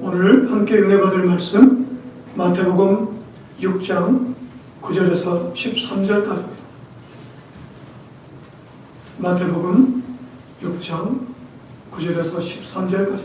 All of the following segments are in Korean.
오늘 함께 은혜 받을 말씀 마태복음 6장 9절에서 13절까지입니다. 마태복음 6장 9절에서 13절까지입니다.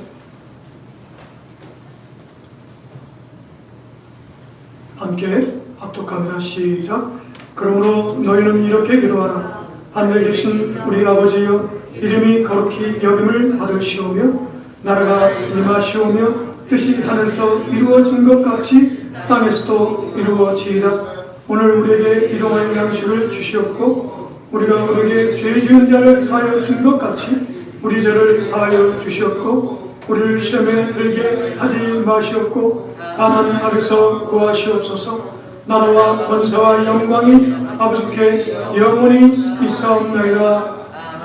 함께 합독합니다. 시작. 그러므로 너희는 이렇게 기도하라. 하늘에 계신 우리 아버지여, 이름이 거룩히 여김을 받으시오며 나라가 임하시오며 뜻이 하늘에서 이루어진 것 같이 땅에서도 이루어지이다. 오늘 우리에게 일용할 양식을 주시옵고 우리가 우리에게 죄 지은 자를 사하여 준 것 같이 우리 죄를 사하여 주시옵고 우리를 시험에 들게 하지 마시옵고 다만 악에서 구하시옵소서. 나라와 권세와 영광이 아버지께 영원히 있사옵나이다.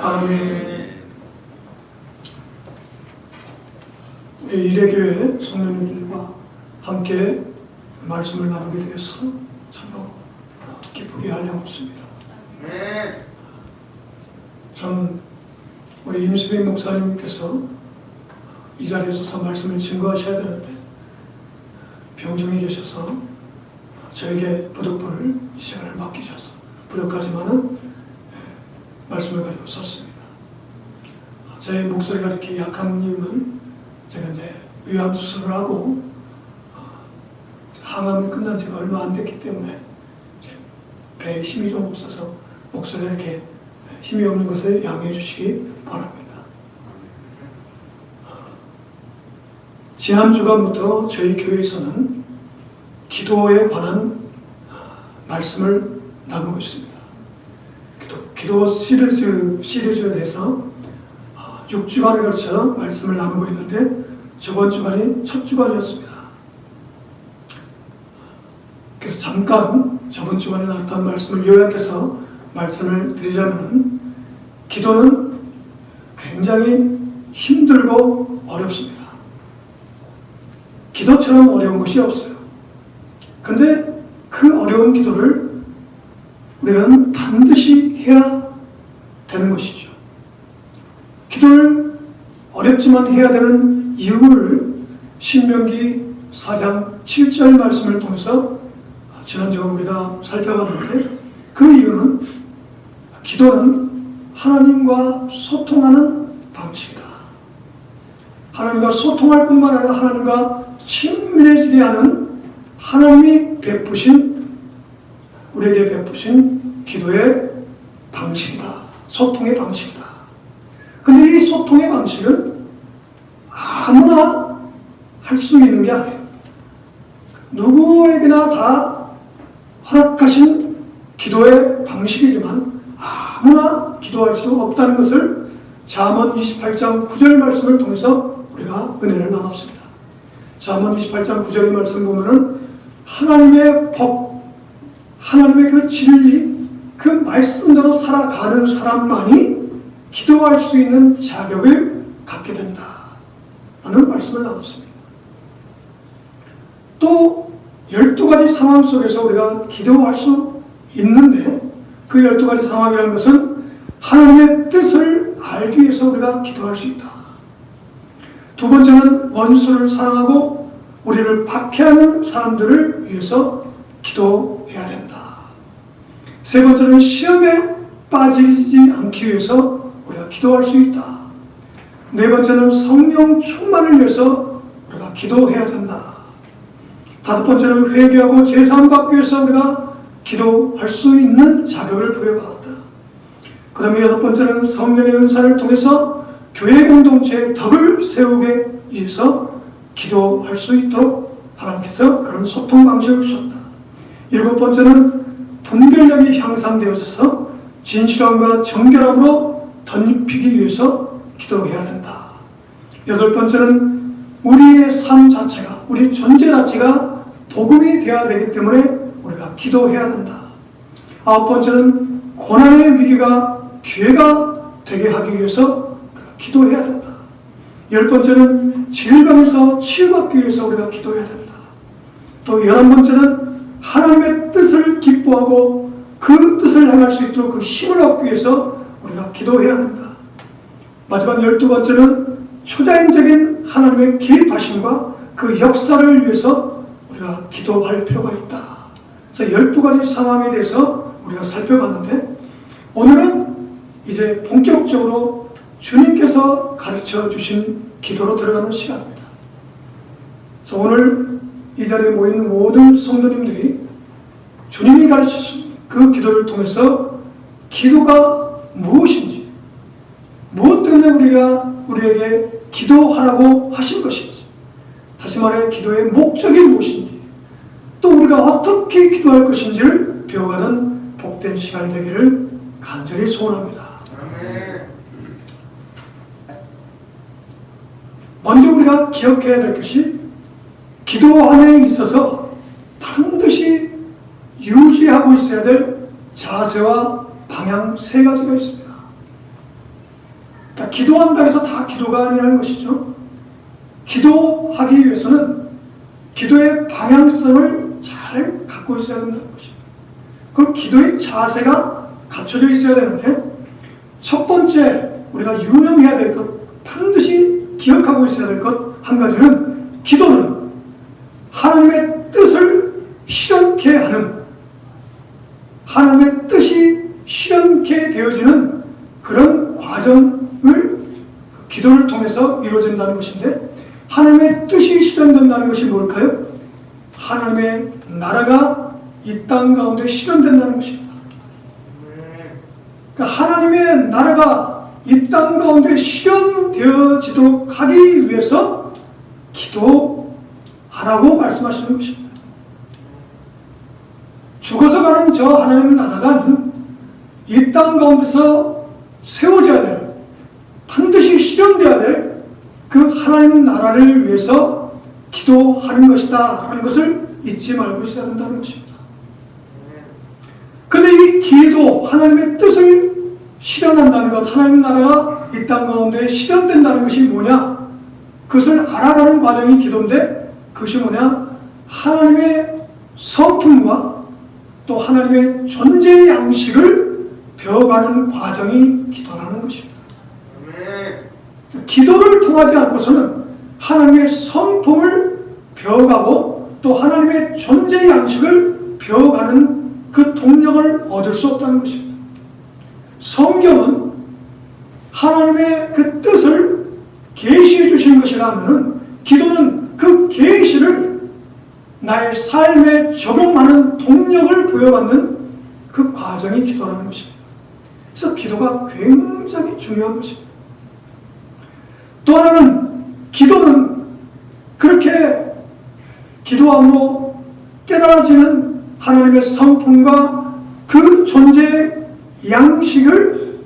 아멘. 이래교회 성도님들과 함께 말씀을 나누게 되어서 참으로 기쁘게 하려 없습니다. 저는 우리 임수빈 목사님께서 이 자리에 서서 말씀을 증거하셔야 되는데 병중에 계셔서 저에게 부득불을 이 시간을 맡기셔서 부득하지만은 말씀을 가지고 섰습니다. 제 목소리가 이렇게 약한 이유는 제가 이제 위암 수술을 하고 항암이 끝난 지가 얼마 안 됐기 때문에 배에 힘이 좀 없어서 목소리가 이렇게 힘이 없는 것을 양해해 주시기 바랍니다. 지난주간부터 저희 교회에서는 기도에 관한 말씀을 나누고 있습니다. 기도 시리즈에 대해서 6주간에 걸쳐 말씀을 나누고 있는데 저번 주간이 첫 주간이었습니다. 그래서 잠깐 저번 주간에 나눴던 말씀을 요약해서 말씀을 드리자면 기도는 굉장히 힘들고 어렵습니다. 기도처럼 어려운 것이 없어요. 그런데 그 어려운 기도를 우리는 반드시 해야 되는 것이죠. 기도를 어렵지만 해야 되는 이유를 신명기 4장 7절 말씀을 통해서 지난주에 우리가 살펴봤는데 그 이유는 기도는 하나님과 소통하는 방식이다. 하나님과 소통할 뿐만 아니라 하나님과 친밀해지게 하는 하나님이 우리에게 베푸신 기도의 방식이다. 소통의 방식이다. 근데 이 소통의 방식은 아무나 할 수 있는 게 아니에요. 누구에게나 다 허락하신 기도의 방식이지만 아무나 기도할 수 없다는 것을 잠언 28장 9절 말씀을 통해서 우리가 은혜를 나눴습니다. 잠언 28장 9절의 말씀 보면은 하나님의 법, 하나님의 그 진리, 그 말씀대로 살아가는 사람만이 기도할 수 있는 자격을 갖게 된다 라는 말씀을 나눴습니다. 또 12가지 상황 속에서 우리가 기도할 수 있는데 그 12가지 상황이라는 것은 하나님의 뜻을 알기 위해서 우리가 기도할 수 있다. 두 번째는 원수를 사랑하고 우리를 박해하는 사람들을 위해서 기도해야 된다. 세 번째는 시험에 빠지지 않기 위해서 우리가 기도할 수 있다. 네 번째는 성령 충만을 위해서 우리가 기도해야 된다. 다섯 번째는 회개하고 제사함 받기 위해서 우리가 기도할 수 있는 자격을 부여받았다. 그 다음에 여섯 번째는 성령의 은사를 통해서 교회 공동체의 덕을 세우기 위해서 기도할 수 있도록 하나님께서 그런 소통 방식을 주셨다. 일곱 번째는 분별력이 향상되어져서 진실함과 정결함으로 덧입히기 위해서 기도해야 된다. 여덟 번째는 우리의 삶 자체가, 우리 존재 자체가 복음이 되어야 되기 때문에 우리가 기도해야 된다. 아홉 번째는 고난의 위기가 기회가 되게 하기 위해서 우리가 기도해야 된다. 열 번째는 질병에서 치유받기 위해서 우리가 기도해야 된다. 또 11번째는 하나님의 뜻을 기뻐하고 그 뜻을 행할 수 있도록 그 힘을 얻기 위해서 우리가 기도해야 된다. 마지막 12번째는 초자연적인 하나님의 개입하심과 그 역사를 위해서 우리가 기도할 필요가 있다. 그래서 12가지 상황에 대해서 우리가 살펴봤는데, 오늘은 이제 본격적으로 주님께서 가르쳐 주신 기도로 들어가는 시간입니다. 그래서 오늘 이 자리에 모인 모든 성도님들이 주님이 가르치신 그 기도를 통해서 기도가 무엇인지, 무엇 때문에 우리에게 기도하라고 하신 것인지, 다시 말해 기도의 목적이 무엇인지, 또 우리가 어떻게 기도할 것인지를 배워가는 복된 시간이 되기를 간절히 소원합니다. 먼저 우리가 기억해야 될 것이, 기도함에 있어서 반드시 유지하고 있어야 될 자세와 방향 3가지가 있습니다. 그러니까 기도한다 해서 다 기도가 아니라는 것이죠. 기도하기 위해서는 기도의 방향성을 잘 갖고 있어야 된다는 것입니다. 그 기도의 자세가 갖춰져 있어야 되는데, 첫 번째 우리가 유념해야 될 것, 반드시 기억하고 있어야 될 것 한 가지는, 기도는 하나님의 뜻을 실현케 하는, 하나님의 뜻이 실현케 되어지는 그런 과정을 기도를 통해서 이루어진다는 것인데, 하나님의 뜻이 실현된다는 것이 뭘까요? 하나님의 나라가 이 땅 가운데 실현된다는 것입니다. 그러니까 하나님의 나라가 이 땅 가운데 실현되어지도록 하기 위해서 기도하라고 말씀하시는 것입니다. 죽어서 가는 저 하나님의 나라가 아닌 이 땅 가운데서 세워져야 될, 반드시 실현되어야 될 그 하나님 나라를 위해서 기도하는 것이다 하는 것을 잊지 말고 있어야 한다는 것입니다. 그런데 이 기도, 하나님의 뜻을 실현한다는 것, 하나님 나라가 이 땅 가운데 실현된다는 것이 뭐냐? 그것을 알아가는 과정이 기도인데, 그것이 뭐냐? 하나님의 성품과 또 하나님의 존재 양식을 배워가는 과정이 기도라는 것입니다. 기도를 통하지 않고서는 하나님의 성품을 배워가고 또 하나님의 존재 양식을 배워가는 그 동력을 얻을 수 없다는 것입니다. 성경은 하나님의 그 뜻을 계시해 주신 것이라면, 기도는 그 계시를 나의 삶에 적용하는 동력을 부여받는 그 과정이 기도라는 것입니다. 그래서 기도가 굉장히 중요한 것입니다. 또 하나는, 기도는 그렇게 기도함으로 깨달아지는 하나님의 성품과 그 존재 양식을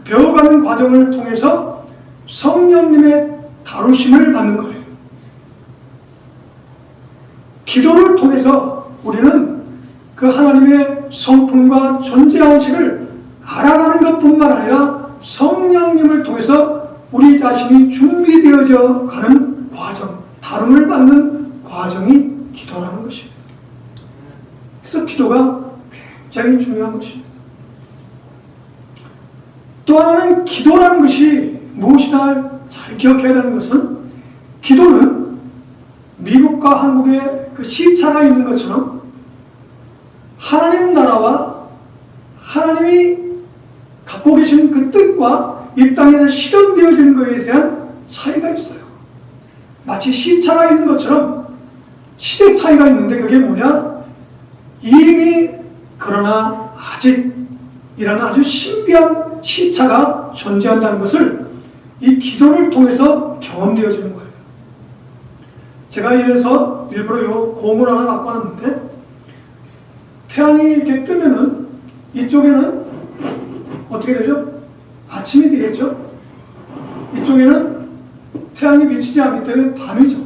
배워가는 과정을 통해서 성령님의 다루심을 받는 거예요. 기도를 통해서 우리는 그 하나님의 성품과 존재 양식을 알아가는 것뿐만 아니라 성령님을 통해서 우리 자신이 준비되어져 가는 과정, 다름을 받는 과정이 기도라는 것입니다. 그래서 기도가 굉장히 중요한 것입니다. 또 하나는, 기도라는 것이 무엇이나 잘 기억해야 하는 것은, 기도는 미국과 한국에 그 시차가 있는 것처럼 하나님 나라와 하나님이 갖고 계신 그 뜻과 이 땅에서 실현되어지는 것에 대한 차이가 있어요. 마치 시차가 있는 것처럼 시대 차이가 있는데, 그게 뭐냐? 이미, 그러나 아직이라는 아주 신비한 시차가 존재한다는 것을 이 기도를 통해서 경험되어지는 거예요. 제가 이래서 일부러 이 공을 하나 갖고 왔는데, 태양이 이렇게 뜨면은 이쪽에는 어떻게 되죠? 아침이 되겠죠? 이쪽에는 태양이 비치지 않기 때문에 밤이죠.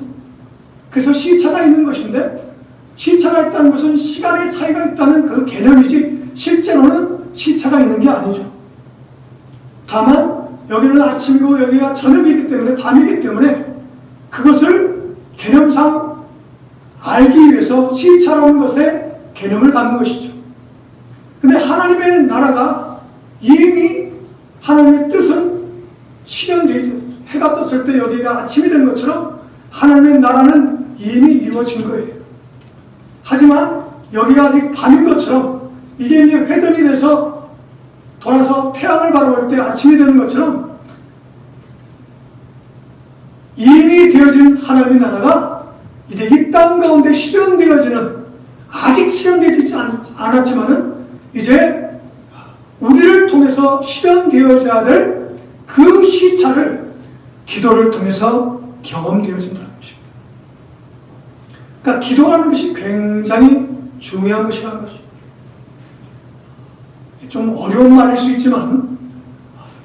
그래서 시차가 있는 것인데, 시차가 있다는 것은 시간의 차이가 있다는 그 개념이지, 실제로는 시차가 있는 게 아니죠. 다만 여기는 아침이고 여기가 저녁이기 때문에, 밤이기 때문에 그것을 개념상 알기 위해서 시차라는 것에 개념을 갖는 것이죠. 근데 하나님의 나라가 이미, 하나님의 뜻은 실현되어 있어요. 해가 떴을 때 여기가 아침이 된 것처럼 하나님의 나라는 이미 이루어진 거예요. 하지만 여기가 아직 밤인 것처럼 이게 이제 회전이 돼서 돌아서 태양을 바라볼 때 아침이 되는 것처럼 이미 되어진 하나님의 나라가 이제 이 땅 가운데 실현되어지는, 아직 실현되지 않았지만은 이제 우리를 통해서 실현되어져야 될 그 시차를 기도를 통해서 경험되어진다는 것입니다. 그러니까 기도하는 것이 굉장히 중요한 것이라는 것입니다. 좀 어려운 말일 수 있지만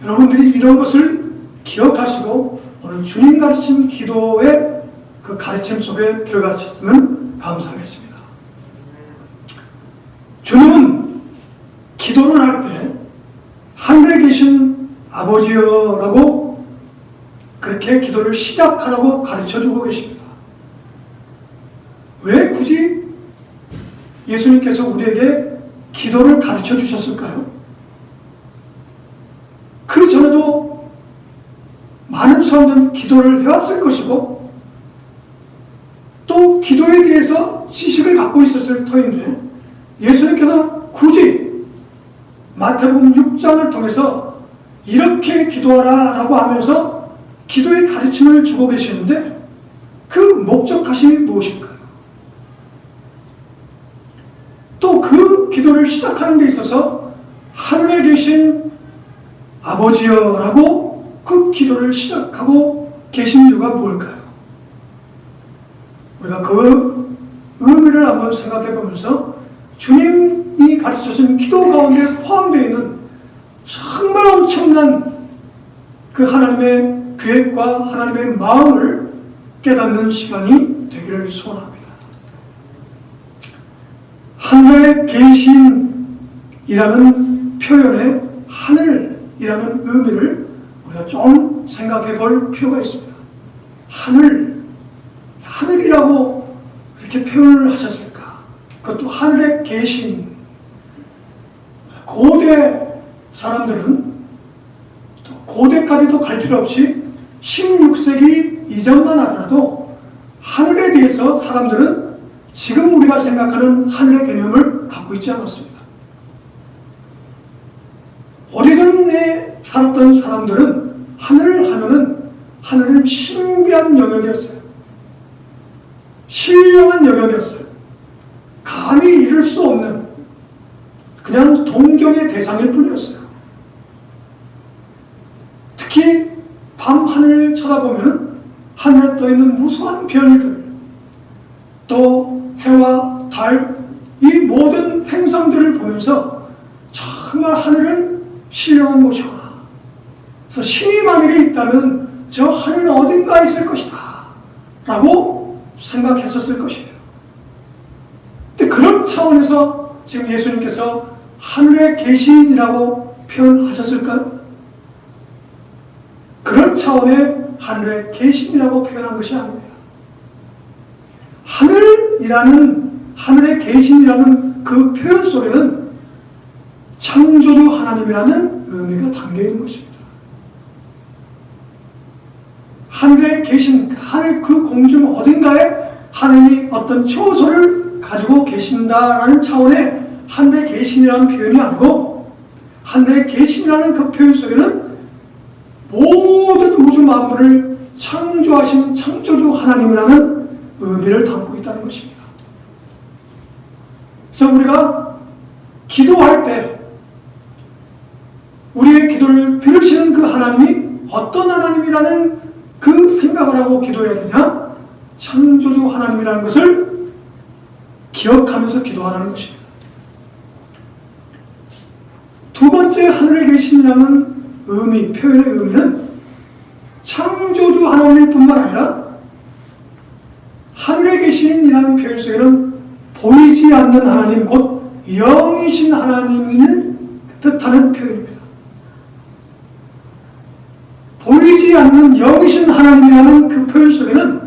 여러분들이 이런 것을 기억하시고 오늘 주님 가르친 기도의 그 가르침 속에 들어가셨으면 감사하겠습니다. 주님은 기도를 할 때 하늘에 계신 아버지여라고 그렇게 기도를 시작하라고 가르쳐주고 계십니다. 왜 굳이 예수님께서 우리에게 기도를 가르쳐 주셨을까요? 그 전에도 많은 사람들은 기도를 해왔을 것이고 또 기도에 대해서 지식을 갖고 있었을 터인데 예수님께서 굳이 마태복음 6장을 통해서 이렇게 기도하라 라고 하면서 기도의 가르침을 주고 계시는데 그 목적하심이 무엇일까요? 또 그 기도를 시작하는 데 있어서 하늘에 계신 아버지여라고 그 기도를 시작하고 계신 이유가 뭘까요? 우리가 그 의미를 한번 생각해 보면서 주님이 가르쳐주신 기도 가운데 포함되어 있는 정말 엄청난 그 하나님의 계획과 하나님의 마음을 깨닫는 시간이 되기를 소원합니다. 하늘에 계신이라는 표현에 하늘이라는 의미를 우리가 좀 생각해 볼 필요가 있습니다. 하늘이라고 이렇게 표현을 하셨을까? 그것도 하늘에 계신. 고대 사람들은 또 고대까지도 갈 필요 없이 16세기 이전만 하더라도 하늘에 대해서 사람들은 지금 우리가 생각하는 하늘의 개념을 갖고 있지 않았습니다. 오래전에 살았던 사람들은 하늘을 하면은 하늘은 신비한 영역이었어요. 신령한 영역이었어요. 감히 이룰 수 없는 그냥 동경의 대상일 뿐이었어요. 특히 밤 하늘을 쳐다보면 하늘에 떠있는 무수한 별들, 또 해와 달, 이 모든 행성들을 보면서 정말 하늘은 신령한 곳이구나. 그래서 신이 만약에 있다면 저 하늘 어딘가에 있을 것이다 라고 생각했었을 것이에요. 근데 그런 차원에서 지금 예수님께서 하늘에 계신이라고 표현하셨을까요? 그런 차원의 하늘에 계신이라고 표현한 것이 아닙니다. 하늘에 계신이라는 그 표현 속에는 창조주 하나님이라는 의미가 담겨 있는 것입니다. 하늘에 계신, 하늘 그 공중 어딘가에 하나님이 어떤 처소를 가지고 계신다라는 차원의 하늘에 계신이라는 표현이 아니고, 하늘에 계신이라는 그 표현 속에는 모든 우주 만물을 창조하신 창조주 하나님이라는 의미를 담고 있다는 것입니다. 그래서 우리가 기도할 때 우리의 기도를 들으시는 그 하나님이 어떤 하나님이라는 그 생각을 하고 기도해야 되냐? 창조주 하나님이라는 것을 기억하면서 기도하라는 것입니다. 두 번째 하늘에 계신이라는 의미, 표현의 의미는 창조주 하나님일 뿐만 아니라 하늘에 계신이라는 표현 속에는 보이지 않는 하나님, 곧 영이신 하나님을 뜻하는 표현입니다. 보이지 않는 영이신 하나님이라는 그 표현 속에는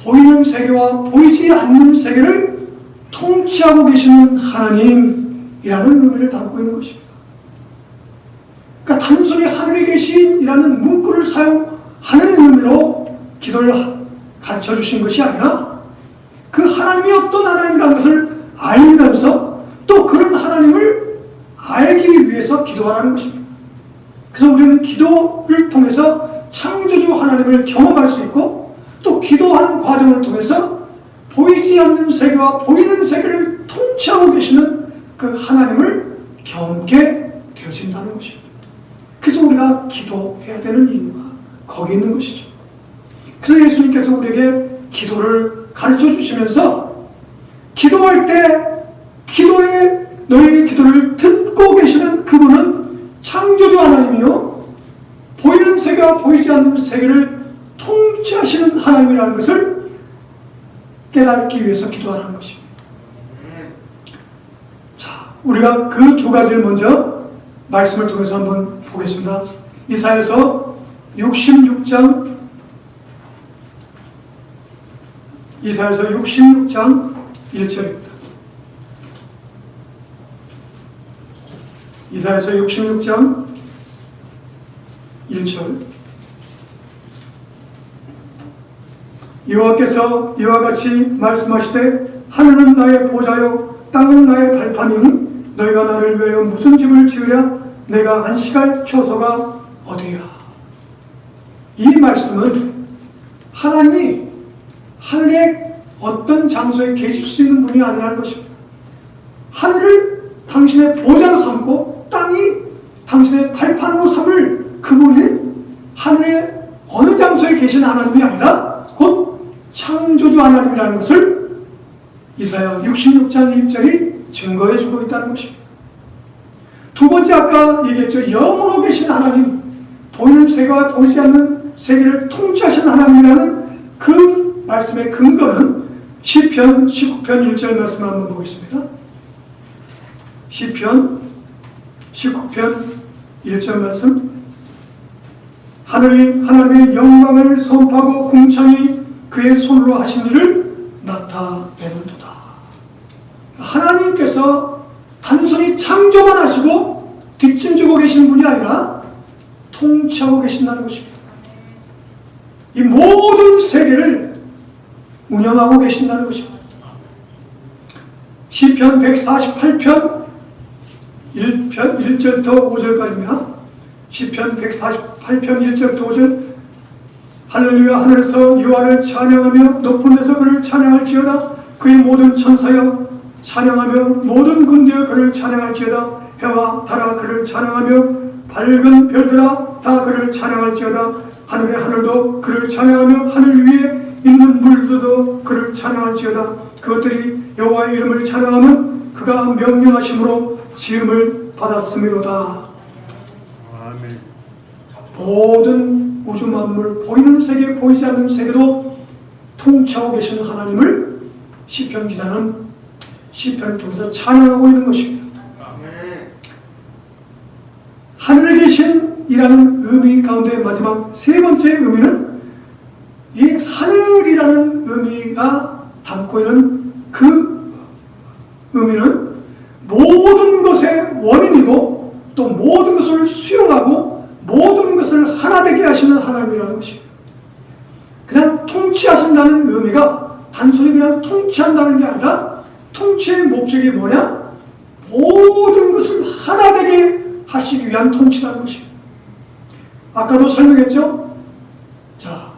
보이는 세계와 보이지 않는 세계를 통치하고 계시는 하나님이라는 의미를 담고 있는 것입니다. 그러니까 단순히 하늘에 계신이라는 문구를 사용하는 의미로 기도를 가르쳐 주신 것이 아니라 그 하나님이 어떤 하나님이라는 것을 알면서 또 그런 하나님을 알기 위해서 기도하라는 것입니다. 그래서 우리는 기도를 통해서 창조주 하나님을 경험할 수 있고 또 기도하는 과정을 통해서 보이지 않는 세계와 보이는 세계를 통치하고 계시는 그 하나님을 경험하게 되어진다는 것입니다. 그래서 우리가 기도해야 되는 이유가 거기 있는 것이죠. 그래서 예수님께서 우리에게 기도를 가르쳐 주시면서 기도할 때 기도에 너희의 기도를 듣고 계시는 그분은 창조주 하나님이요 보이는 세계와 보이지 않는 세계를 통치하시는 하나님이라는 것을 깨닫기 위해서 기도하라는 것입니다. 자, 우리가 그 두 가지를 먼저 말씀을 통해서 한번 보겠습니다. 이사야서 66장 1절입니다. 이사야서 66장 1절. 여호와께서 이와 같이 말씀하시되 하늘은 나의 보좌요 땅은 나의 발판이니 너희가 나를 위하여 무슨 집을 지으랴 내가 안식할 처소가 어디야. 이 말씀은 하나님이 하늘의 어떤 장소에 계실 수 있는 분이 아니라는 것입니다. 하늘을 당신의 보좌로 삼고 땅이 당신의 발판으로 삼을 그분이 하늘의 어느 장소에 계신 하나님이 아니라 곧 창조주 하나님이라는 것을 이사야 66장 1절이 증거해 주고 있다는 것입니다. 두 번째 아까 얘기했죠. 영으로 계신 하나님, 보이는 세계와 보이지 않는 세계를 통치하신 하나님이라는 그 말씀의 근거는 시편 19편 1절 말씀을 한번 보겠습니다. 시편 19편 1절 말씀. 하늘이 하나님의 영광을 선포하고 궁창이 그의 손으로 하신 일을 나타내는도다. 하나님께서 단순히 창조만 하시고 뒷짐지고 계신 분이 아니라 통치하고 계신다는 것입니다. 이 모든 세계를 운영하고 계신다는 것입니다. 시편 148편 1절부터 5절까지입니다. 시편 148편 1절부터 5절. 할렐루야. 하늘에서 여호와를 찬양하며 높은 데서 그를 찬양할지어다. 그의 모든 천사여 찬양하며 모든 군대여 그를 찬양할지어다. 해와 달아 그를 찬양하며 밝은 별들아 다 그를 찬양할지어다. 하늘의 하늘도 그를 찬양하며 하늘 위에 있는 물들도 그를 찬양할지어다. 그것들이 여호와의 이름을 찬양하면 그가 명령하심으로 지음을 받았음이로다. 아멘. 모든 우주 만물, 보이는 세계, 보이지 않는 세계도 통치하고 계신 하나님을 시편 기자는 시편을 통해서 찬양하고 있는 것입니다. 아멘. 하늘에 계신 이라는 의미 가운데 마지막 세 번째 의미는 이 하늘이라는 의미가 담고 있는 그 의미는 모든 것의 원인이고 또 모든 것을 수용하고 모든 것을 하나 되게 하시는 하나님이라는 것입니다. 그냥 통치하신다는 의미가 단순히 그냥 통치한다는 게 아니라 통치의 목적이 뭐냐? 모든 것을 하나 되게 하시기 위한 통치라는 것입니다. 아까도 설명했죠? 자,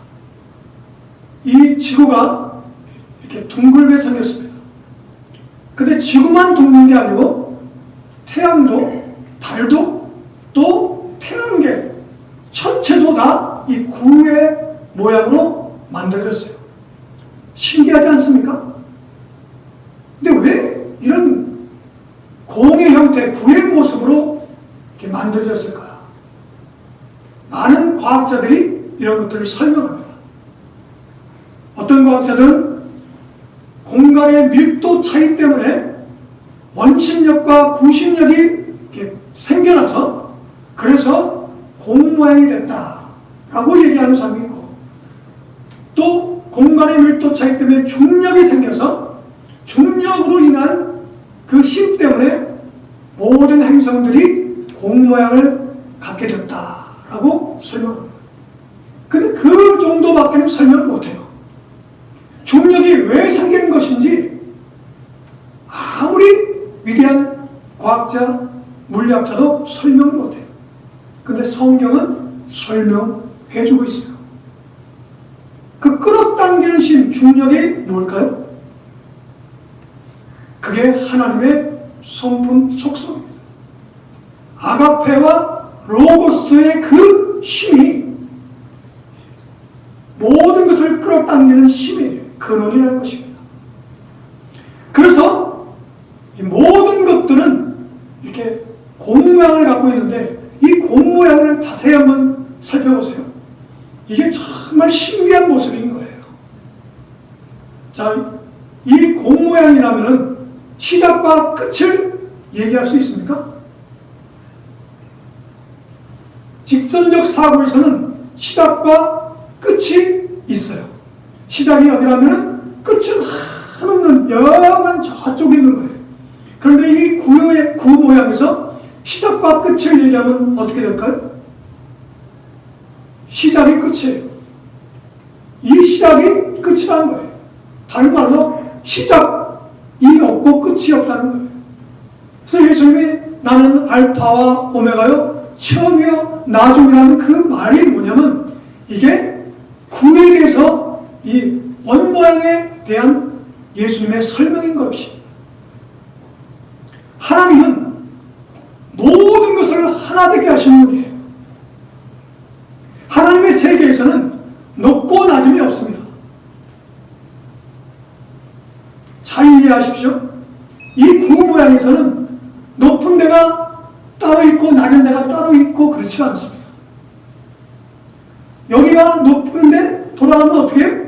이 지구가 이렇게 둥글게 생겼습니다. 근데 지구만 둥근 게 아니고 태양도, 달도, 또 태양계 전체도 다 이 구의 모양으로 만들어졌어요. 신기하지 않습니까? 근데 왜 이런 공의 형태, 구의 모습으로 이렇게 만들어졌을까요? 많은 과학자들이 이런 것들을 설명합니다. 어떤 과학자들은 공간의 밀도 차이 때문에 원심력과 구심력이 이렇게 생겨나서 그래서 공 모양이 됐다라고 얘기하는 사람이 있고, 또 공간의 밀도 차이 때문에 중력이 생겨서 중력으로 인한 그 힘 때문에 모든 행성들이 공 모양을 갖게 됐다라고 설명합니다. 근데 그 정도밖에는 설명을 못해요. 중력이 왜 생기는 것인지 아무리 위대한 과학자, 물리학자도 설명을 못해요. 근데 성경은 설명해주고 있어요. 그 끌어당기는 힘, 중력이 뭘까요? 그게 하나님의 성품 속성입니다. 아가페와 로고스의 그 힘이 모든 것을 끌어당기는 힘이에요. 근원이라는 것입니다. 그래서 이 모든 것들은 이렇게 곰 모양을 갖고 있는데 이 곰 모양을 자세히 한번 살펴보세요. 이게 정말 신기한 모습인 거예요. 자, 이 곰 모양이라면 시작과 끝을 얘기할 수 있습니까? 직선적 사고에서는 시작과 끝이 있어요. 시작이 어디라면 끝은 한없는 여간 저쪽에 있는 거예요. 그런데 이 구 모양에서 시작과 끝을 얘기하면 어떻게 될까요? 시작이 끝이에요. 이 시작이 끝이라는 거예요. 다른 말로 시작이 없고 끝이 없다는 거예요. 그래서 예수님이 나는 알파와 오메가요 처음이요 나중이라는 그 말이 뭐냐면 이게 구에 대해서 이 원모양에 대한 예수님의 설명인 것입니다. 하나님은 모든 것을 하나 되게 하시는 분이에요. 하나님의 세계에서는 높고 낮음이 없습니다. 잘 이해하십시오. 이 구 모양에서는 높은 데가 따로 있고 낮은 데가 따로 있고 그렇지가 않습니다. 여기가 높은데 돌아가면 어떻게 해요?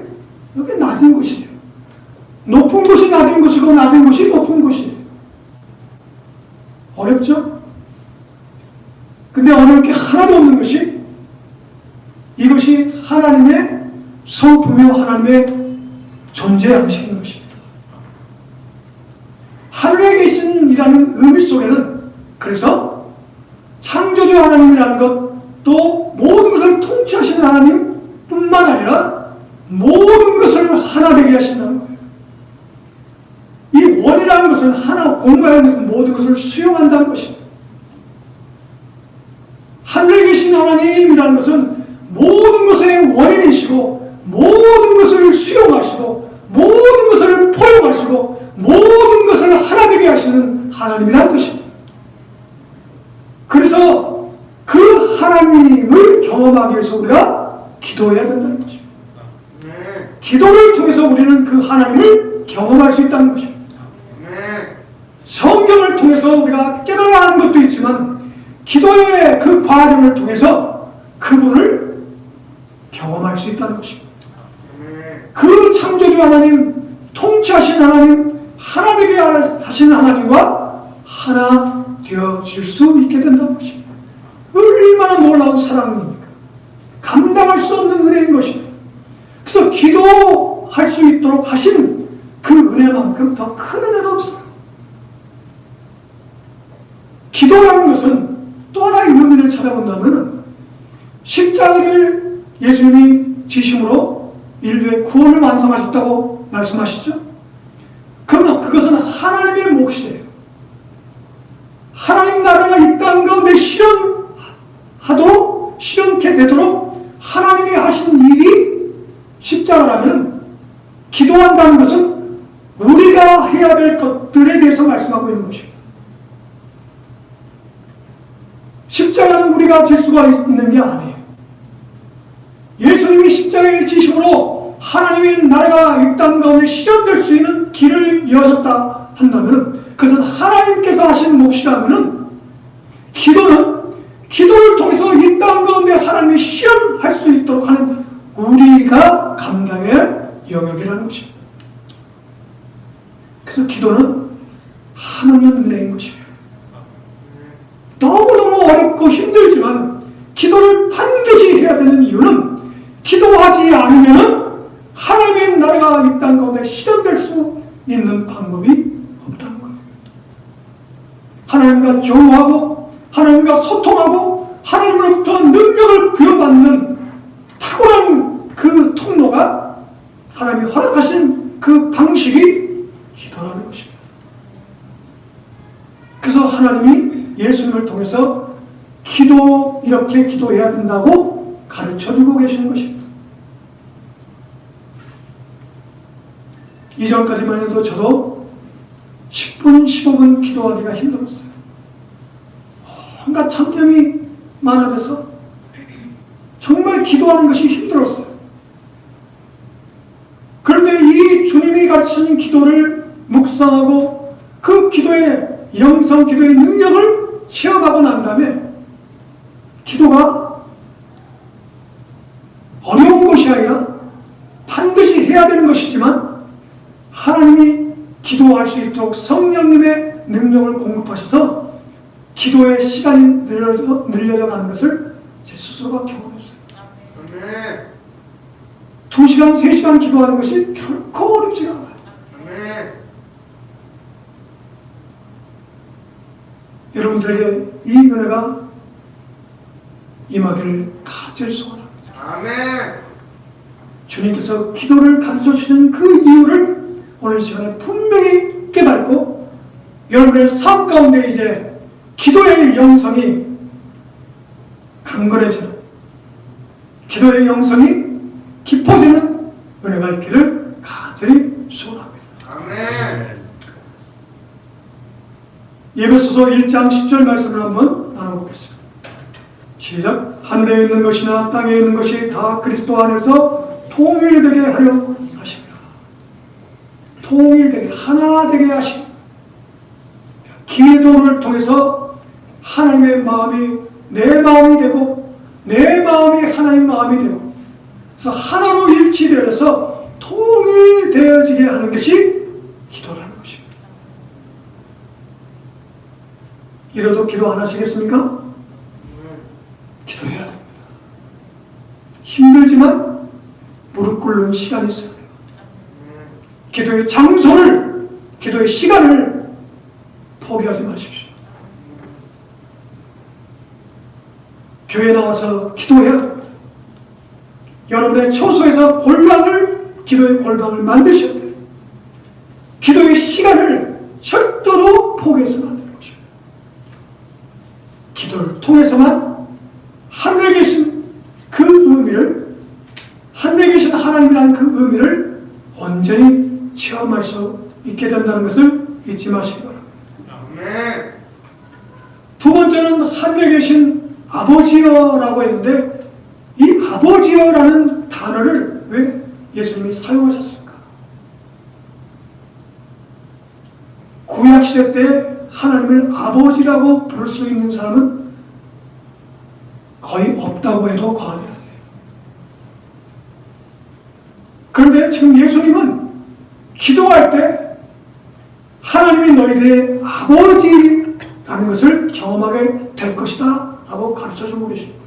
여기 낮은 곳이에요. 높은 곳이 낮은 곳이고 낮은 곳이 높은 곳이에요. 어렵죠? 근데 어려울 게 하나도 없는 것이 이것이 하나님의 성품이요 하나님의 존재 양식인 것입니다. 하늘에 계신이라는 의미 속에는 그래서 창조주 하나님이라는 것 또 모든 것을 통치하시는 하나님뿐만 아니라 모든 것을 하나 되게 하신다는 거예요. 이 원이라는 것은 하나 공부하는 것은 모든 것을 수용한다는 것입니다. 하늘에 계신 하나님이라는 것은 모든 것의 원인이시고 모든 것을 수용하시고 모든 것을 포용하시고 모든 것을 하나 되게 하시는 하나님이라는 것입니다. 그래서 그 하나님을 경험하기 위해서 우리가 기도해야 된다는 것입니다. 기도를 통해서 우리는 그 하나님을 경험할 수 있다는 것입니다. 성경을 통해서 우리가 깨달아 하는 것도 있지만 기도의 그 과정을 통해서 그분을 경험할 수 있다는 것입니다. 그 창조주 하나님, 통치하신 하나님, 하나 되게 하신 하나님과 하나 되어질 수 있게 된다는 것입니다. 얼마나 놀라운 사랑입니까? 감당할 수 없는 은혜인 것입니다. 그래서 기도할 수 있도록 하신 그 은혜만큼 더 큰 은혜가 없어요. 기도라는 것은 또 하나의 의미를 찾아본다면 십자가를 예수님이 지심으로 인류의 구원을 완성하셨다고 말씀하시죠? 그러나 그것은 하나님의 몫이에요. 하나님 나라가 이 땅 가운데 실현케 되도록 하나님이 하신 일이 십자가라면 기도한다는 것은 우리가 해야 될 것들에 대해서 말씀하고 있는 것입니다. 십자가는 우리가 질 수가 있는 게 아니에요. 예수님이 십자가의 지심으로 하나님의 나라가 이 땅 가운데 실현될 수 있는 길을 여셨다 한다면 그것은 하나님께서 하신 몫이라면 기도를 통해서 이 땅 가운데 하나님이 실현할 수 있도록 하는 우리가 감당해야 영역이라는 것입니다. 그래서 기도는 한없는 은혜인 것입니다. 너무너무 어렵고 힘들지만 기도를 반드시 해야 되는 이유는 기도하지 않으면 하나님의 나라가 이 땅 가운데 실현될 수 있는 방법이 없다는 거예요. 하나님과 조우하고 하나님과 소통하고 하나님으로부터 능력을 부여받는 탁월한 그 통로가 하나님이 허락하신 그 방식이 기도라는 것입니다. 그래서 하나님이 예수님을 통해서 이렇게 기도해야 된다고 가르쳐주고 계시는 것입니다. 이전까지만 해도 저도 10분, 15분 기도하기가 힘들었어요. 온갖 참념이 많아져서 정말 기도하는 것이 힘들었어요. 그런데 이 주님이 가르치는 기도를 묵상하고 그 기도의 영성, 기도의 능력을 체험하고 난 다음에 기도가 어려운 것이 아니라 반드시 해야 되는 것이지만 하나님이 기도할 수 있도록 성령님의 능력을 공급하셔서 기도의 시간이 늘려져 가는 것을 제 스스로가 경험했어요. 2시간, 3시간 기도하는 것이 결코 어렵지가 않아요. 여러분들에게 이 은혜가 임하기를 간절히 소원합니다. 주님께서 기도를 가르쳐 주신 그 이유를 오늘 시간에 분명히 깨닫고 여러분의 삶 가운데 이제 기도의 영성이 강건해지는, 기도의 영성이 깊어지는 은혜가 있기를 간절히 소원합니다. 에베소서 1장 10절 말씀을 한번 나눠보겠습니다. 시작. 하늘에 있는 것이나 땅에 있는 것이 다 그리스도 안에서 통일되게 하려 하십니다. 통일되게, 하나 되게 하십니다. 기도를 통해서 하나님의 마음이 내 마음이 되고 내 마음이 하나님의 마음이 되고 그래서 하나로 일치되어서 통일되어지게 하는 것이 기도라는 것입니다. 이래도 기도 안 하시겠습니까? 기도해야 됩니다. 힘들지만 무릎 꿇는 시간이 있어야 돼요. 기도의 장소를, 기도의 시간을 포기하지 마십시오. 교회에 나와서 기도해야 됩니다. 여러분의 처소에서 기도의 골방을 만드셔야 돼요. 기도의 시간을 절대로 포기해서는 안 되는 것입니다. 기도를 통해서만 하늘에 계신 그 의미를, 하늘에 계신 하나님이라는 그 의미를 온전히 체험할 수 있게 된다는 것을 잊지 마시기 바랍니다. 두 번째는 하늘에 계신 아버지여라고 했는데 이 아버지여라는 단어를 왜 예수님이 사용하셨을까? 구약시대 때 하나님을 아버지라고 부를 수 있는 사람은 거의 없다고 해도 과언이 아니에요. 그런데 지금 예수님은 기도할 때 하나님이 너희들의 아버지라는 것을 경험하게 될 것이다 라고 가르쳐주고 계십니다.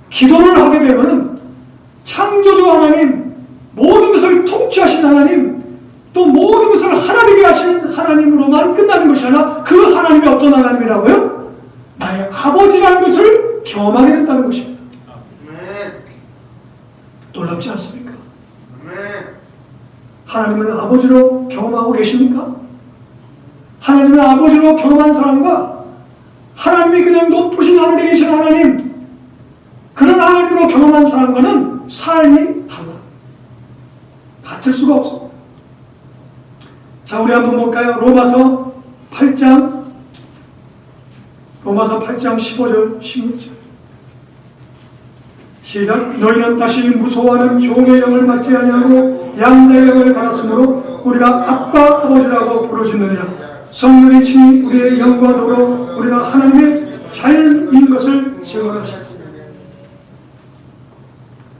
기도를 하게 되면 창조주 하나님, 모든 것을 통치하신 하나님, 또 모든 것을 하나님이 하시는 하나님으로만 끝나는 것이 아니라 그 하나님이 어떤 하나님이라고요? 나의 아버지라는 것을 경험하게 된다는 것입니다. 놀랍지 않습니까? 하나님을 아버지로 경험하고 계십니까? 하나님을 아버지로 경험한 사람과 하나님이 그냥 높으신 하늘에 계신 하나님, 그런 하나님으로 경험한 사람과는 삶이 달라요. 같을 수가 없습니다. 자, 우리 한번 볼까요? 로마서 8장 15절, 16절. 시작. 너희는 다시 무소하는 종의 영을 받지 아니하고 양자의 영을 받았으므로 우리가 아빠 아버지라고 부르짖느니라. 성령이 친히 우리의 영과 도로 우리가 하나님의 자연인 것을 증언하시다.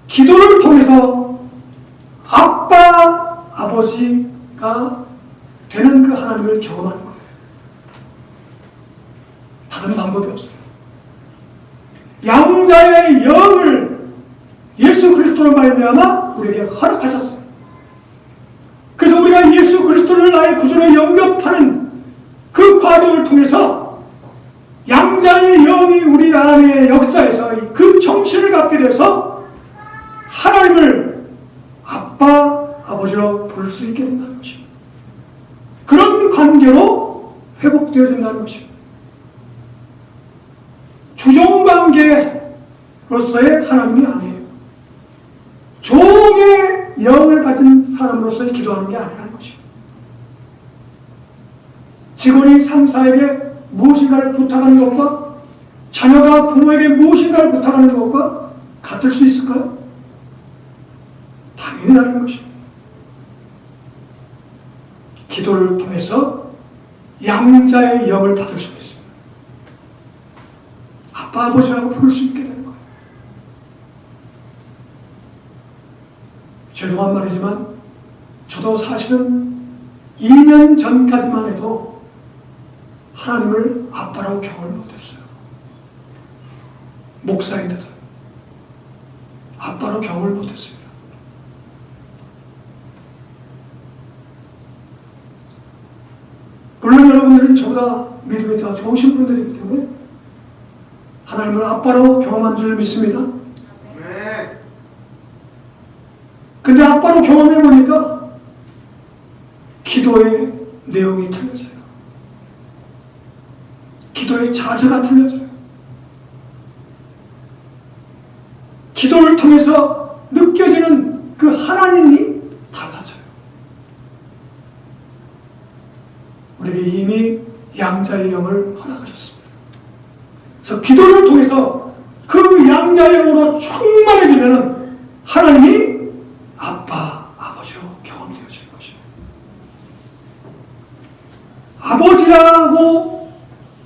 기도를 통해서 아빠 아버지가 되는 그 하나님을 경험하는 거예요. 다른 방법이 없어요. 양자의 영을 예수 그리스도로 말미암아 우리에게 허락하셨어요. 그래서 우리가 예수 그리스도를 나의 구주로 영접하는 그 과정을 통해서 양자의 영이 우리 안의 역사에서 그 정신을 갖게 돼서 하나님을 아버지로 부를 수 있게 된다는 것입니다. 그런 관계로 회복되어진다는 것입니다. 주종관계로서의 하나님이 아니에요. 종의 영을 가진 사람으로서 기도하는 게 아니라는 것입니다. 직원이 상사에게 무엇인가를 부탁하는 것과 자녀가 부모에게 무엇인가를 부탁하는 것과 같을 수 있을까요? 당연히 다른 것입니다. 기도를 통해서 양자의 영을 받을 수 있습니다. 아빠, 아버지라고 부를 수 있게 되는 거예요. 죄송한 말이지만 저도 사실은 2년 전까지만 해도 하나님을 아빠라고 경험을 못했어요. 목사인데도 아빠로 경험을 못했습니다. 물론 여러분들은 저보다 믿음이 더 좋으신 분들이기 때문에 하나님을 아빠로 경험한 줄 믿습니다. 근데 아빠로 경험해보니까 기도의 내용이 틀려져요. 기도의 자세가 틀려져요. 기도를 통해서 느껴지는 그 하나님이 달라져요. 우리에게 이미 양자의 영을 허락하셨습니다. 그래서 기도를 통해서 그 양자의 영으로 충만해지면 하나님이 아빠, 아버지로 경험되어지는 것입니다. 아버지라고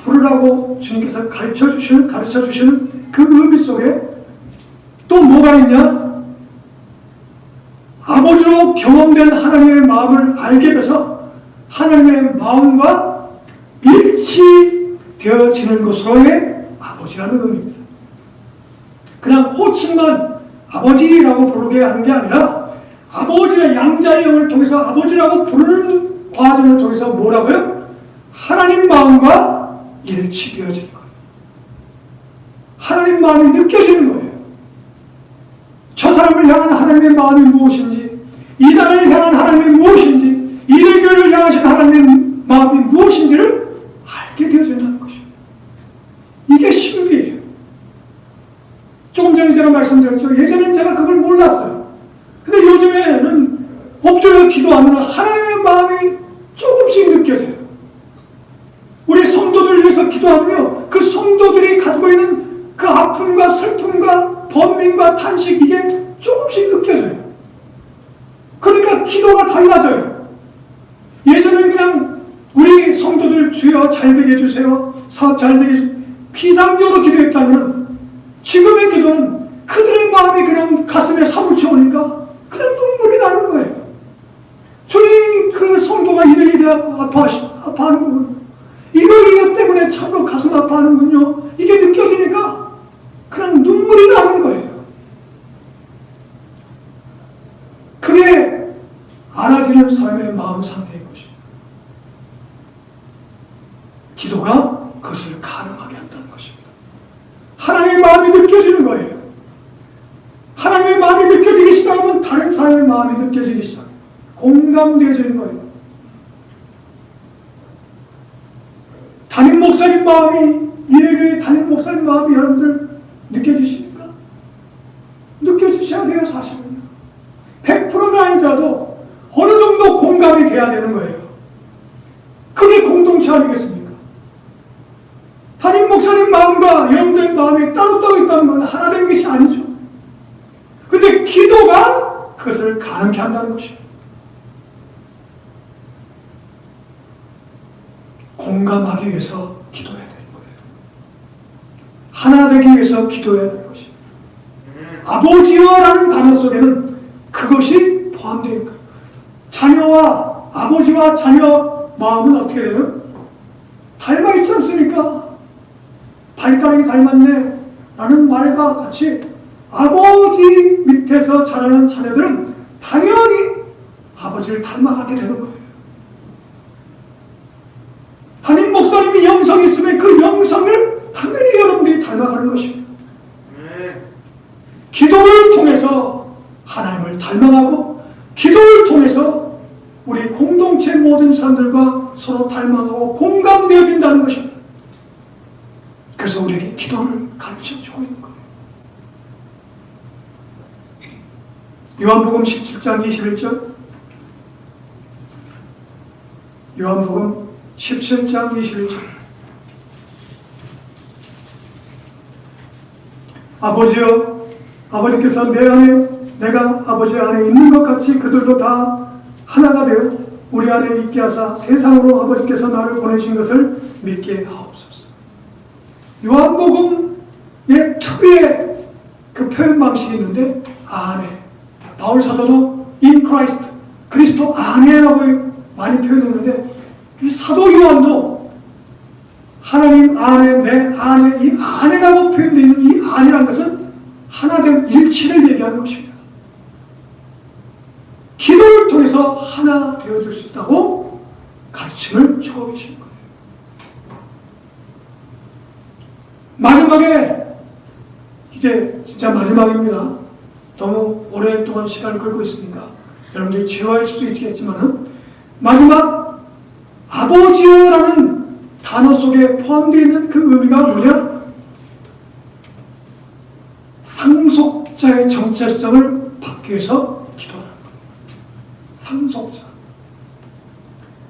부르라고 주님께서 가르쳐 주시는 그 의미 속에 또 뭐가 있냐? 아버지로 경험된 하나님의 마음을 알게 돼서 하나님의 마음과 일치되어지는 것으로의 아버지라는 의미입니다. 그냥 호칭만 아버지라고 부르게 하는 게 아니라 아버지의 양자의 영을 통해서 아버지라고 부르는 과정을 통해서 뭐라고요? 하나님 마음과 일치되어지는 거예요. 하나님 마음이 느껴지는 거예요. 저 사람을 향한 하나님의 마음이 무엇인지, 이 나라를 향한 하나님이 무엇인지, 이 교회를 향하신 하나님의 마음이 무엇인지를 알게 되어진다는 것입니다. 이게 신비예요. 조금 전에 제가 말씀드렸죠. 예전엔 제가 그걸 몰랐어요. 근데 요즘에는 엎드려 기도하면 하나님의 마음이 조금씩 느껴져요. 우리 성도들을 위해서 기도하며 그 성도들이 가지고 있는 그 아픔과 슬픔과 번민과 탄식, 이게 조금씩 느껴져요. 그러니까 기도가 달라져요. 예전에는 그냥 우리 성도들 주여 잘되게 해주세요, 사업 잘되게 해주세요, 피상적으로 기도했다면 지금의 기도는 그들의 마음이 그냥 가슴에 사무쳐 오니까 그냥 눈물이 나는 거예요. 주님, 그 성도가 이래 아파하는군요. 이거 때문에 참으로 가슴 아파하는군요. 이게 느껴지니까 그냥 눈물이 나는 거예요. 그게 알아지는 사람의 마음 상태인 것입니다. 기도가 그것을 가능하게 한다는 것입니다. 하나님의 마음이 느껴지는 거예요. 하나님의 마음이 느껴지기 시작하면 다른 사람의 마음이 느껴지기 시작해요. 공감되어지는 거예요. 담임 목사님 마음이, 예교의 담임 목사님 마음이 여러분들 느껴지십니까? 느껴지셔야 돼요, 사실은. 100%는 아니더라도 어느 정도 공감이 돼야 되는 거예요. 그게 공동체 아니겠습니까? 담임 목사님 마음과 여러분들의 마음이 따로따로 있다는 건 하나 된 것이 아니죠. 근데 기도가 그것을 가능케 한다는 것입니다. 공감하기 위해서 기도해야 되는 거예요. 하나 되기 위해서 기도해야 되는 것입니다. 아버지여라는 단어 속에는 그것이 포함되어 있는 거예요. 자녀와 아버지와 자녀 마음은 어떻게 돼요? 닮아 있지 않습니까? 발가락이 닮았네 라는 말과 같이 아버지 밑에서 자라는 자녀들은 당연히 아버지를 닮아가게 되는 거예요. 담임 목사님이 영성이 있으면 그 영성을 당연히 여러분들이 닮아가는 것입니다. 기도를 통해서 하나님을 닮아가고 기도를 통해서 모든 사람들과 서로 닮아가고 공감되어진다는 것입니다. 그래서 우리에게 기도를 가르쳐주고 있는 거예요. 요한복음 17장 21절, 요한복음 17장 21절. 아버지여, 아버지께서 내 안에, 내가 아버지 안에 있는 것 같이 그들도 다 하나가 되어 우리 안에 있게 하사 세상으로 아버지께서 나를 보내신 것을 믿게 하옵소서. 요한복음의 특유의 그 표현 방식이 있는데, 안에, 바울 사도도 in Christ, 그리스도 안에라고 많이 표현했는데, 이 사도 요한도 하나님 안에, 내 안에, 이 안에라고 표현되어 있는 이 안이라는 것은 하나된 일치를 얘기하는 것입니다. 기도를 통해서 하나 되어줄 수 있다고 가르침을 주고 계신 거예요. 마지막에, 이제 진짜 마지막입니다. 너무 오랫동안 시간을 끌고 있으니까 여러분들이 지루할 수도 있겠지만, 마지막 아버지여라는 단어 속에 포함되어 있는 그 의미가 뭐냐? 상속자의 정체성을 받기 위해서 기도하는 거예요. 상속자.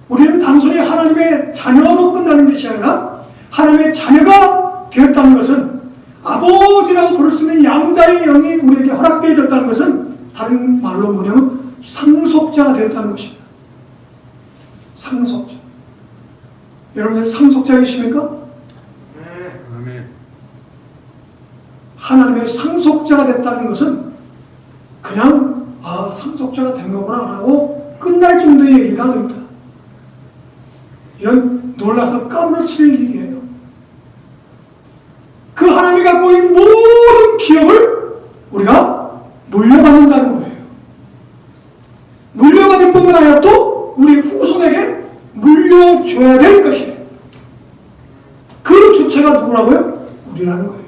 우리는 단순히 하나님의 자녀로 끝나는 것이 아니라 하나님의 자녀가 되었다는 것은, 아버지라고 부를 수 있는 양자의 영이 우리에게 허락되어졌다는 것은 다른 말로 뭐냐면 상속자가 되었다는 것입니다. 상속자. 여러분들 상속자이십니까? 네. 하나님의 상속자가 됐다는 것은 그냥 상속자가 된 거구나 라고 끝날 정도의 얘기가 아닙니다. 이건 놀라서 까무러칠 일이에요. 그 하나님이 갖고 있는 모든 기업을 우리가 물려받는다는 거예요. 물려받을 뿐만 아니라 또 우리 후손에게 물려줘야 될 것이에요. 그 주체가 누구라고요? 우리라는 거예요.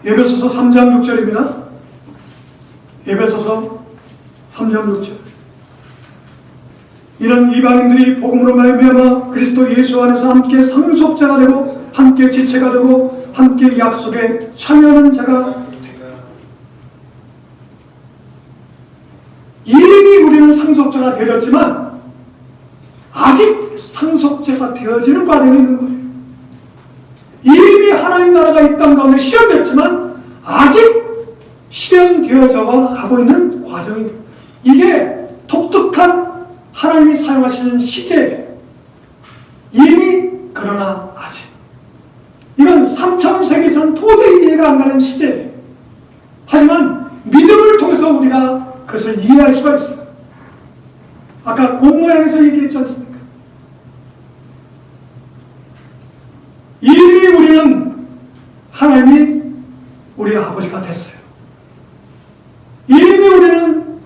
에베소서 3장 6절입니다. 에베소서 3장 6절. 이런 이방인들이 복음으로 말미암아 그리스도 예수 안에서 함께 상속자가 되고 함께 지체가 되고 함께 약속에 참여하는 자가 이미 우리는 상속자가 되었지만 아직 상속자가 되어지는 과정이 있는 거예요. 이미 하나님 나라가 이 땅 가운데 실현됐지만 아직 실현되어져 가고 있는 과정입니다. 이게 독특한 하나님이 사용하시는 시제예요. 이미 그러나 아직. 이건 3차원 세계에서는 도저히 이해가 안 가는 시제예요. 하지만 믿음을 통해서 우리가 그것을 이해할 수가 있어요. 아까 공모양에서 얘기했지 않습니까? 이미 우리는 하나님이 우리 아버지가 됐어요. 이미 우리는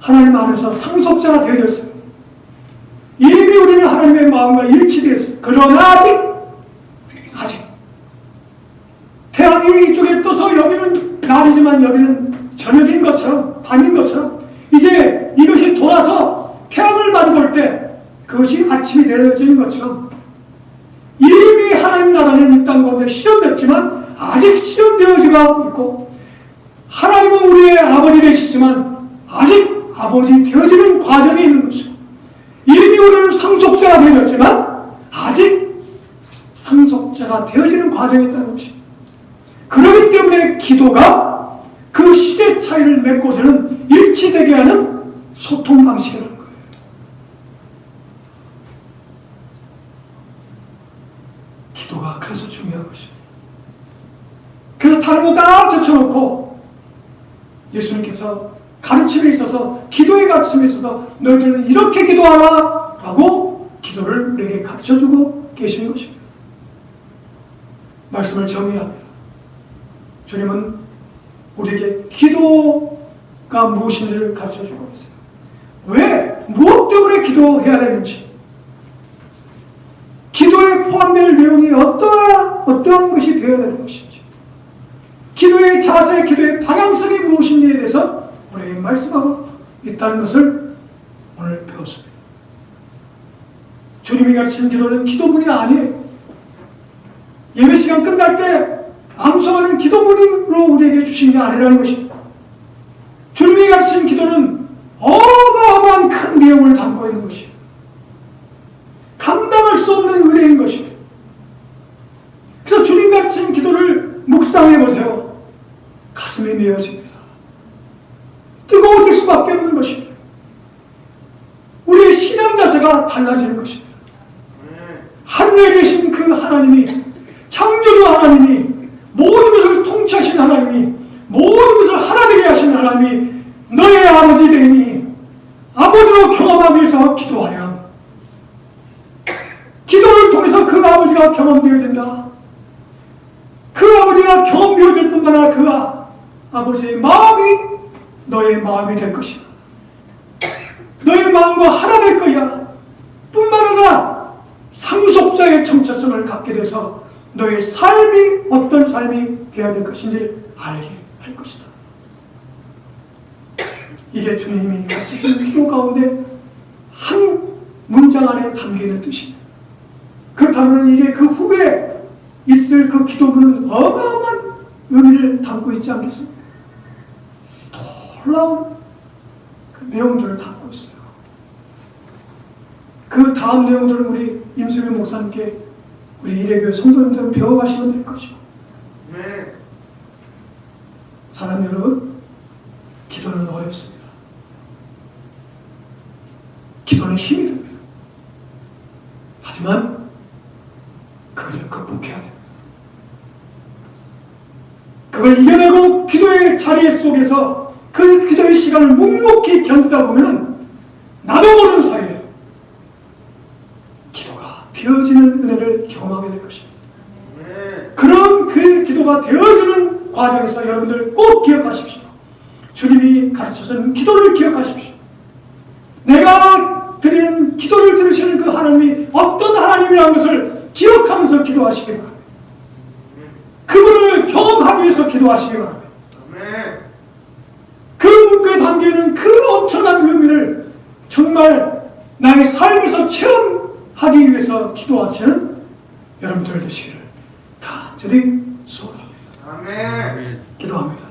하나님 안에서 상속자가 되었어요. 이미 우리는 하나님의 마음과 일치되었어요. 그러나 아직 태양이 이쪽에 떠서 여기는 날이지만 여기는 저녁인 것처럼 밤인 것처럼 이제 이것이 돌아서 태양을 바라볼 때 그것이 아침이 되어지는 것처럼 이미 하나님 나라는 이 땅 가운데 실현됐지만 아직 실현되어지고 있고, 하나님은 우리의 아버지 되시지만 아직 아버지 되어지는 과정이 있는 것이고, 이미 우리는 상속자가 되었지만 아직 상속자가 되어지는 과정이 있다는 것입니다. 그렇기 때문에 기도가 그 시제 차이를 메꿔주는 일치되게 하는 소통 방식이라는 거예요. 기도가 그래서 중요한 것입니다. 그래서 다른 거 다 제쳐놓고 예수님께서 가르침에 있어서, 기도의 가르침에 있어서 너희들은 이렇게 기도하라 라고 기도를 우리에게 가르쳐주고 계시는 것입니다. 말씀을 정리합니다. 주님은 우리에게 기도가 무엇인지를 가르쳐주고 계세요. 왜? 무엇 때문에 기도해야 되는지, 기도에 포함될 내용이 어떠한 것이 되어야 되는 것인지, 기도의 자세, 기도의 방향성이 무엇인지에 대해서 우리에게 말씀하고 있다는 것을 기도문을 배웠습니다. 주님이 가르치는 기도는 기도문이 아니에요. 예배 시간 끝날 때 암송하는 기도문으로 우리에게 주신 게 아니라는 것입니다. 주님이 가르치는 기도는 어마어마한 큰 내용을 담고 있는 것입니다. 감당할 수 없는 은혜인 것입니다. 그래서 주님 가르치는 기도를 묵상해 보세요. 가슴이 메어집니다. 뜨거워질 수밖에 없는 것입니다. 우리의 신앙 자세가 달라지는 것입니다. 하늘에 계신 그 하나님이, 창조주 하나님이, 모든 것을 통치하신 하나님이, 모든 것을 하나 되게 하신 하나님이 너의 아버지 되니 아버지로 경험하기 위해서 기도하렴. 기도를 통해서 그 아버지가 경험되어진다. 그 아버지가 경험되어질 뿐만 아니라 그 아버지의 마음이 너의 마음이 될 것이다. 너의 마음과 하나 될 거야. 뿐만 아니라 상속자의 정체성을 갖게 돼서 너의 삶이 어떤 삶이 되어야 될 것인지 알게 할 것이다. 이게 주님이 가르치신 기도 가운데 한 문장 안에 담겨있는 뜻입니다. 그렇다면 이제 그 후에 있을 그 기도문은 어마어마한 의미를 담고 있지 않겠습니까? 놀라운 그 내용들을 담고 있어요. 그 다음 내용들은 우리 임수미 목사님께 우리 이래교회 성도님들은 배워가시면 될 것이고, 사람 여러분, 기도는 어렵습니다. 기도는 힘이 듭니다. 하지만 그걸 극복해야 됩니다. 그걸 이겨내고 기도의 자리 속에서 그 기도의 시간을 묵묵히 견디다 보면 나도 모르는 사이에 기도가 되어지는 은혜를 경험하게 될 것입니다. 그런 그 기도가 되어지는 과정에서 여러분들 꼭 기억하십시오. 주님이 가르쳐준 기도를 기억하십시오. 내가 드리는 기도를 들으시는 그 하나님이 어떤 하나님이라는 것을 기억하면서 기도하시기 바랍니다. 그분을 경험하기 위해서 기도하시기 바랍니다. 그 문구에 담겨있는 그 엄청난 의미를 정말 나의 삶에서 체험하기 위해서 기도하시는 여러분들 되시기를 간절히 소원합니다. 아멘. 기도합니다.